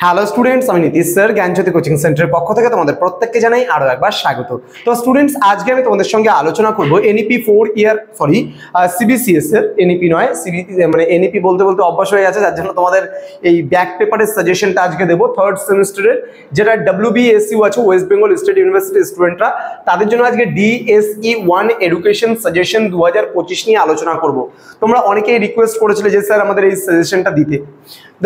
Hello students, আমি Nitish sir জ্ঞানজ্যোতি coaching সেন্টারের পক্ষ থেকে তোমাদের প্রত্যেককে জানাই আরো একবার স্বাগত। তো স্টুডেন্টস, আজকে আমি তোমাদের সঙ্গে আলোচনা করব এনইপি 4 ইয়ার সিবিসিএস এর এনইপি নয় সিবিসি, মানে এনইপি বলতে বলতে অভ্যাস হয়ে গেছে, যার জন্য তোমাদের এই ব্যাক পেপারের সাজেশনটা আজকে দেবো থার্ড সেমিস্টারের, যেটা WBSU আছে, ওয়েস্ট বেঙ্গল স্টেট ইউনিভার্সিটি স্টুডেন্টরা, তাদের জন্য আজকে DSE 1 এডুকেশন সাজেশন 2025 নিয়ে আলোচনা করব। তোমরা অনেকেই রিকোয়েস্ট করেছিলে যে স্যার আমাদের এই সাজেশনটা দিতে।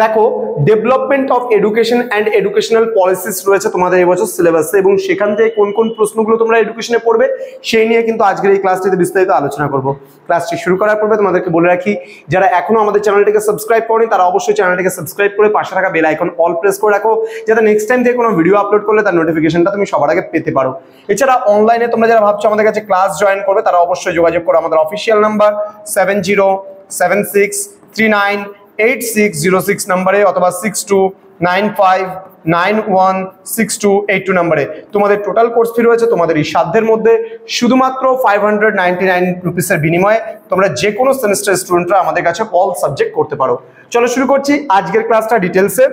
দেখো, development of education and educational policies রয়েছে তোমাদের এই বছর সিলেবাসে, এবং সেখান থেকে কোন কোন প্রশ্নগুলো তোমরা এডুকেশনে পড়বে সেই নিয়ে কিন্তু আজকের এই ক্লাসটিতে বিস্তারিত আলোচনা করব। ক্লাসটি শুরু করার পূর্বে তোমাদেরকে বলে রাখি, যারা এখনো আমাদের চ্যানেলটিকে সাবস্ক্রাইব করেনি তারা অবশ্যই চ্যানেলটিকে সাবস্ক্রাইব করে পাশে থাকা বেল আইকন অল প্রেস করে রাখো, যাতে নেক্সট টাইম থেকে কোনো ভিডিও আপলোড করলে তার নোটিফিকেশনটা তুমি সবার আগে পেতে পারো। এছাড়া অনলাইনে তোমরা যারা ভাবছো আমাদের কাছে ক্লাস জয়েন করবে, তারা অবশ্যই যোগাযোগ করো আমাদের অফিসিয়াল নাম্বার 7076398606 নম্বরে অথবা 6295916282 নম্বরে। তোমাদের টোটাল কোর্স ফি রয়েছে তোমাদের এই সাধ্যের মধ্যে, শুধুমাত্র 599 রুপিসের বিনিময়ে তোমরা যে কোনো সেমিস্টার স্টুডেন্টরা আমাদের কাছে অল সাবজেক্ট করতে পারো। চলো শুরু করছি আজকের ক্লাসটা ডিটেলসে,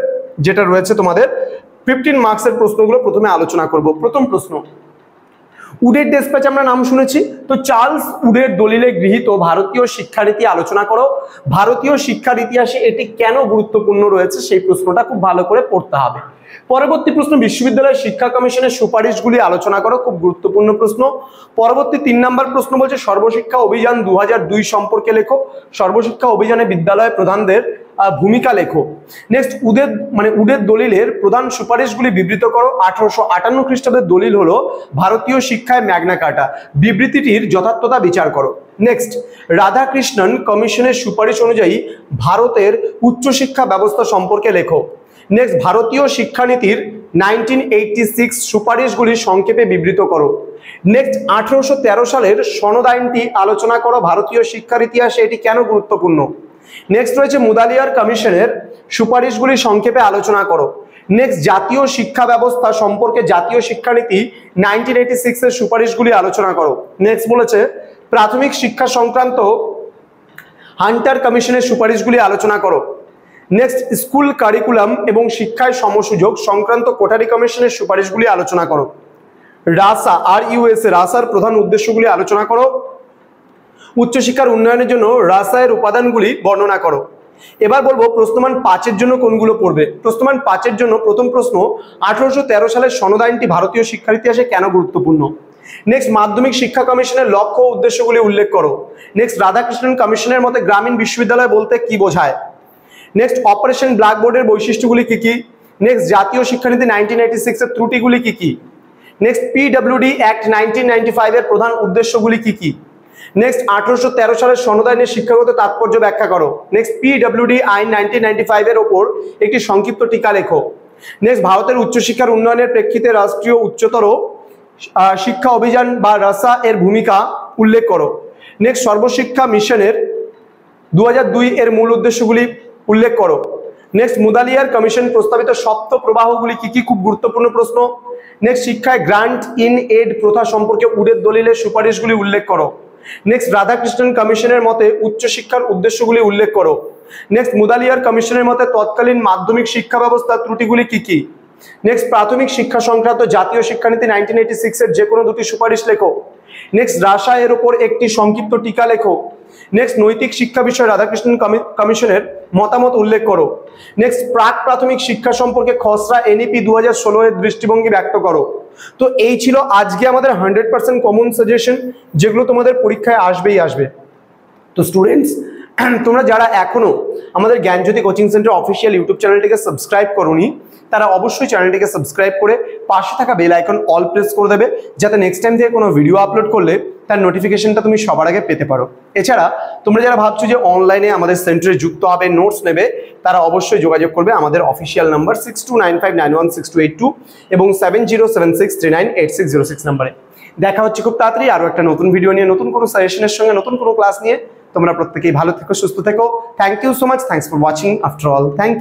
যেটা রয়েছে তোমাদের 15 মার্কসের প্রশ্নগুলো প্রথমে আলোচনা করব। প্রথম প্রশ্ন, উডের ডেসপ্যাচ আমরা নাম শুনেছি, তো চার্লস উডের দলিলে গৃহীত ভারতীয় শিক্ষারীতি আলোচনা করো। ভারতীয় শিক্ষার ইতিহাসে এটি কেন গুরুত্বপূর্ণ রয়েছে সেই প্রশ্নটা খুব ভালো করে পড়তে হবে। পরবর্তী প্রশ্ন, বিশ্ববিদ্যালয় শিক্ষা কমিশনের সুপারিশগুলি আলোচনা করো, খুব গুরুত্বপূর্ণ প্রশ্ন। পরবর্তী 3 নম্বর প্রশ্ন বলছে সর্বশিক্ষা অভিযান 2002 সম্পর্কে লেখো। সর্বশিক্ষা অভিযানে বিদ্যালয় প্রধানদের ভূমিকা লেখো। নেক্সট, উডের দলিলের প্রধান সুপারিশগুলি বিবৃত করো। 1858 খ্রিস্টাব্দের দলিল হলো ভারতীয় শিক্ষায় ম্যাগনা কার্টা, বিবৃতিটির যথার্থতা বিচার করো। নেক্সট, রাধাকৃষ্ণন কমিশনের সুপারিশ অনুযায়ী ভারতের উচ্চশিক্ষা ব্যবস্থা সম্পর্কে লেখো। নেক্সট, ভারতীয় শিক্ষানীতির 1986 সুপারিশগুলি সংক্ষেপে বিবৃত করো। নেক্সট, 1813 সালের সনদ আইনটি আলোচনা করো। ভারতীয় শিক্ষার ইতিহাসে এটি কেন গুরুত্বপূর্ণ। নেক্সট রয়েছে মুদালিয়ার কমিশনের সুপারিশগুলি সংক্ষেপে আলোচনা করো। নেক্সট, জাতীয় শিক্ষা ব্যবস্থা সম্পর্কে জাতীয় শিক্ষানীতি 1986 এর সুপারিশগুলি আলোচনা করো। নেক্সট বলেছে প্রাথমিক শিক্ষা সংক্রান্ত হান্টার কমিশনের সুপারিশগুলি আলোচনা করো। নেক্সট, স্কুল কারিকুলাম এবং শিক্ষায় সমসুযোগ সংক্রান্ত কোঠারি কমিশনের সুপারিশগুলি আলোচনা করো। রাসার প্রধান উদ্দেশ্যগুলি আলোচনা করো। উচ্চশিক্ষার উন্নয়নের জন্য রাসায়ের উপাদানগুলি বর্ণনা করো। এবার বলবো প্রশ্নমান 5-এর জন্য কোনগুলো পড়বে। প্রশ্নমান 5-এর জন্য প্রথম প্রশ্ন, 1813 সালের সনদ আইনটি ভারতীয় শিক্ষার ইতিহাসে কেন গুরুত্বপূর্ণ। নেক্সট, মাধ্যমিক শিক্ষা কমিশনের লক্ষ্য ও উদ্দেশ্যগুলি উল্লেখ করো। নেক্সট, রাধাকৃষ্ণন কমিশনের মতে গ্রামীণ বিশ্ববিদ্যালয় বলতে কি বোঝায়। নেক্সট, অপারেশন ব্ল্যাকবোর্ডের বৈশিষ্ট্যগুলি কি কি। নেক্সট, জাতীয় শিক্ষানীতি 1986 এর ত্রুটিগুলি কি কি। নেক্সট, PWD অ্যাক্ট 1995 এর প্রধান উদ্দেশ্যগুলি কি কি। নেক্সট, 1813 সালের সনদ আইনের শিক্ষাগত তাৎপর্য ব্যাখ্যা করো। নেক্সট, PWD আইন 1995 এর ওপর একটি সংক্ষিপ্ত টিকা লেখো। নেক্সট, ভারতের উচ্চশিক্ষার উন্নয়নের প্রেক্ষিতে রাষ্ট্রীয় উচ্চতর শিক্ষা অভিযান বা রাসা এর ভূমিকা উল্লেখ করো। নেক্সট, সর্বশিক্ষা মিশনের 2002 এর মূল উদ্দেশ্যগুলি উল্লেখ করো। নেক্সট, মুদালিয়ার কমিশন প্রস্তাবিত সপ্ত প্রবাহগুলি কি কি, খুব গুরুত্বপূর্ণ প্রশ্ন। নেক্সট, শিক্ষায় গ্রান্ট ইন এড প্রথা সম্পর্কে উডের দলিলের সুপারিশগুলি উল্লেখ করো। নেক্সট, রাধাকৃষ্ণন কমিশনের মতে উচ্চশিক্ষার উদ্দেশ্যগুলি উল্লেখ করো। নেক্সট, মুদালিয়ার কমিশনের মতে তৎকালীন মাধ্যমিক শিক্ষা ব্যবস্থার ত্রুটিগুলি কি কি। নেক্সট, প্রাথমিক শিক্ষা সংক্রান্ত জাতীয় শিক্ষানীতি 1986 এর যে কোনো দুটি সুপারিশ লেখো। নেক্সট, রাসা এর উপর একটি সংক্ষিপ্ত টিকা লেখো। নেক্সট, নৈতিক শিক্ষা বিষয়ে রাধাকৃষ্ণন কমিশনের মতামত উল্লেখ করো। নেক্সট, প্রাক প্রাথমিক শিক্ষা সম্পর্কে খসড়া এনইপি 2016 এর দৃষ্টিভঙ্গি ব্যক্ত করো। তো এই ছিল আজকে আমাদের 100% কমন সাজেশন, যেগুলো তোমাদের পরীক্ষায় আসবেই আসবে। তো স্টুডেন্টস, তোমরা যারা এখনো আমাদের জ্ঞানজ্যোতি কোচিং সেন্টার অফিসিয়াল ইউটিউব চ্যানেলটিকে সাবস্ক্রাইব করোনি, তারা অবশ্যই চ্যানেলটিকে সাবস্ক্রাইব করে পাশে থাকা বেল আইকন অল প্রেস করে দেবে, যাতে নেক্সট টাইম থেকে কোনো ভিডিও আপলোড করলে তার নোটিফিকেশনটা তুমি সবার আগে পেতে পারো। এছাড়া তোমরা যারা ভাবছো যে অনলাইনে আমাদের সেন্টারে যুক্ত হবে, নোটস নেবে, তারা অবশ্যই যোগাযোগ করবে আমাদের অফিসিয়াল নাম্বার 6295916282 এবং 7076398606 নম্বরে। দেখা হচ্ছে খুব তাড়াতাড়ি আরও একটা নতুন ভিডিও নিয়ে, নতুন কোনো সাজেশনের সঙ্গে, নতুন কোনো ক্লাস নিয়ে। তোমরা প্রত্যেকেই ভালো থেকো, সুস্থ থেকো। Thank you so much. Thanks for watching after all. Thank you.